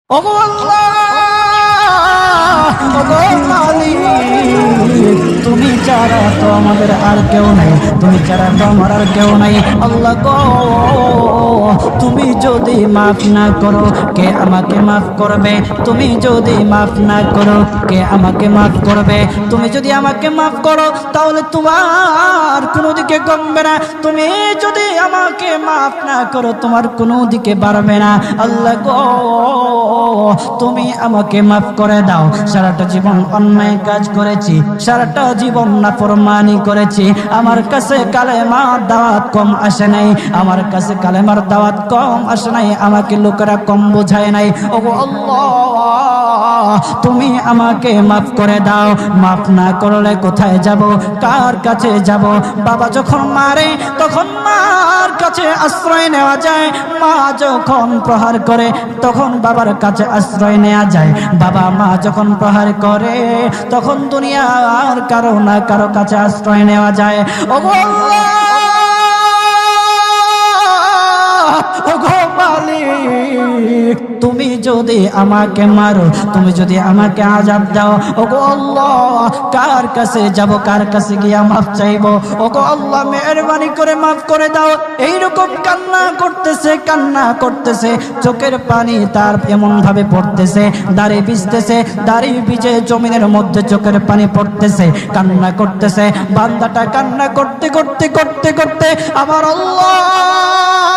ওগো আল্লাহ, ওগো মালিক, তুমি ছাড়া তো আমাদের আর কেউ নাই, তুমি ছাড়া তো আমার আর কেউ নাই। আল্লাহ গো, তুমি যদি মাফ না করো কে আমাকে মাফ করবে? তুমি যদি মাফ না করো কে আমাকে মাফ করবে? তুমি যদি আমাকে মাফ করো তাহলে তোমার কোনো দিকে কমবে না, তুমি যদি আমাকে মাফ না করো তোমার কোনো দিকে বাড়বে না। আল্লাহ গো, তুমি আমাকে মাফ করে দাও। সারাটা জীবন অন্যায় কাজ করেছি, সারাটা জীবন নাফরমানি করেছি, আমার কাছে কালেমার দাওয়াত কম আসে নাই, আমার কাছে কালেমার দাওয়াত কম আসে নাই, আমাকে লোকেরা কম বোঝায় নাই। ওগো আল্লাহ, তুমি আমাকে মাফ করে দাও। মাফ না করলে কোথায় যাব, কার কাছে যাব? বাবা যখন মারে তখন মার কাছে আশ্রয় নেওয়া যায়, মা যখন প্রহার করে তখন বাবার কাছে আশ্রয় নেওয়া যায়, বাবা মা যখন প্রহার করে তখন দুনিয়ার কারো না কারো কাছে আশ্রয় নেওয়া যায়। ওগো আল্লাহ, ওগো মালিক, তুমি যদি আমাকে মারো, তুমি যদি আমাকে আযাব দাও, ওগো আল্লাহ, কার কাছে যাব, কার কাছে গিয়া মাফ চাইবো? ওগো আল্লাহ, মেহেরবানি করে মাফ করে দাও। এইরকম কান্না করতেছে, কান্না করতেছে, চোখের পানি তার এমন ভাবে পড়তেছে, দাড়ি ভিজতেছে, দাড়ি ভিজে জমিনের মধ্যে চোখের পানি পড়তেছে, কান্না করতেছে। বান্দাটা কান্না করতে করতে করতে করতে আমার আল্লাহর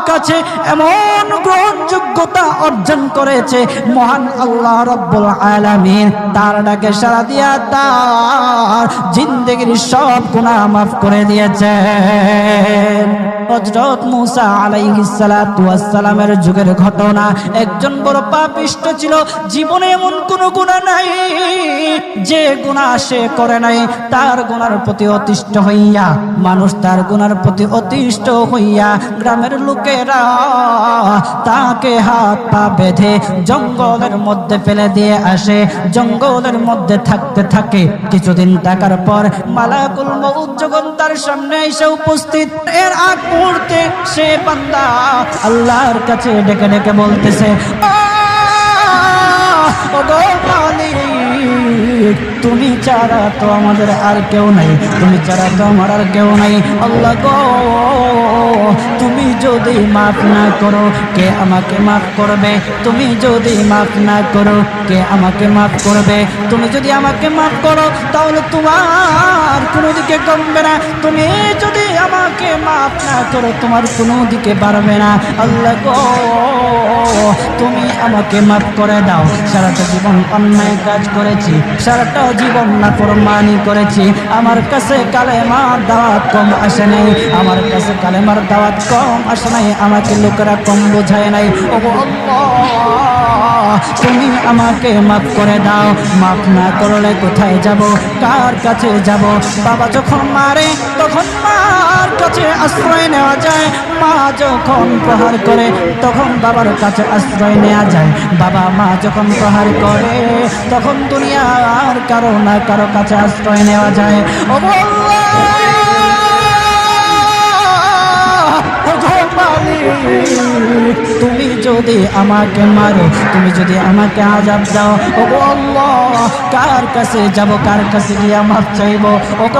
কাছে এমন গ্রহণযোগ্যতা অর্জন করেছে, মহান আল্লাহ রাব্বুল আলামিন তার ডাকে সাড়া দিয়া তার জিন্দেগির সব গুনাহ মাফ করে দিয়েছেন। হযরত মূসা আলাইহিস সালাতু ওয়াস সালামের যুগের ঘটনা। একজন বড় পাপিষ্ঠ ছিল, জীবনে এমন কোন গুনাহ নাই যে গুনাহ সে করে নাই। তার গুনার প্রতি অতিষ্ঠ হইয়া, মানুষ তার গুনার প্রতি অতিষ্ঠ হইয়া গ্রামের লোকেরা তাকে হাত পা বেঁধে জঙ্গলের মধ্যে ফেলে দিয়ে আসে। জঙ্গলের মধ্যে থাকতে থাকে, কিছুদিন থাকার পর মালাকুল মউত যখন তার সামনে এসে উপস্থিত, এর আগ মুহূর্তে সে বান্দা আল্লাহর কাছে ডেকে ডেকে বলতেছে, ওগো মালিক, তুমি ছাড়া তো আমাদের আর কেউ নাই, তুমি ছাড়া তো আমার আর কেউ নাই। আল্লাহ গো, তুমি যদি মাফ না করো কে আমাকে মাফ করবে? তুমি যদি মাফ না করো কে আমাকে মাফ করবে? তুমি যদি আমাকে মাফ করো তাহলে তোমার কোনো দিকে কমবে না, তুমি যদি আমাকে মাফ না করো তোমার কোনো দিকে বাড়বে না। আল্লাহ গো, তুমি আমাকে মাফ করে দাও। সারাটা জীবন অন্যায় কাজ করেছি, সারাটা জীবন নাফরমানি করেছি, আমার কাছে কালেমার দাওয়াত কম আসে নাই, আমার কাছে কালেমার দাওয়াত কম আসে নাই, আমাকে লোকেরা কম বোঝায় নাই। ওগো আল্লাহ, তুমি আমাকে মাফ করে দাও। মাফ না করলে কোথায় যাব, কার কাছে যাব? বাবা যখন মারে তখন মার কাছে আশ্রয় নেওয়া যায়, মা যখন প্রহার করে তখন বাবার কাছে আশ্রয় নেওয়া যায়, বাবা মা যখন প্রহার করে তখন দুনিয়ার কারো না কারো কাছে আশ্রয় নেওয়া যায়। ওগো আল্লাহ, ওগো মালিক, তুমি যদি আমাকে মারো, তুমি যদি আমাকে আযাব দাও, ওগো আল্লাহ, কার কাছে যাব, কার কাছে গিয়া মাফ চাইবো? ওগো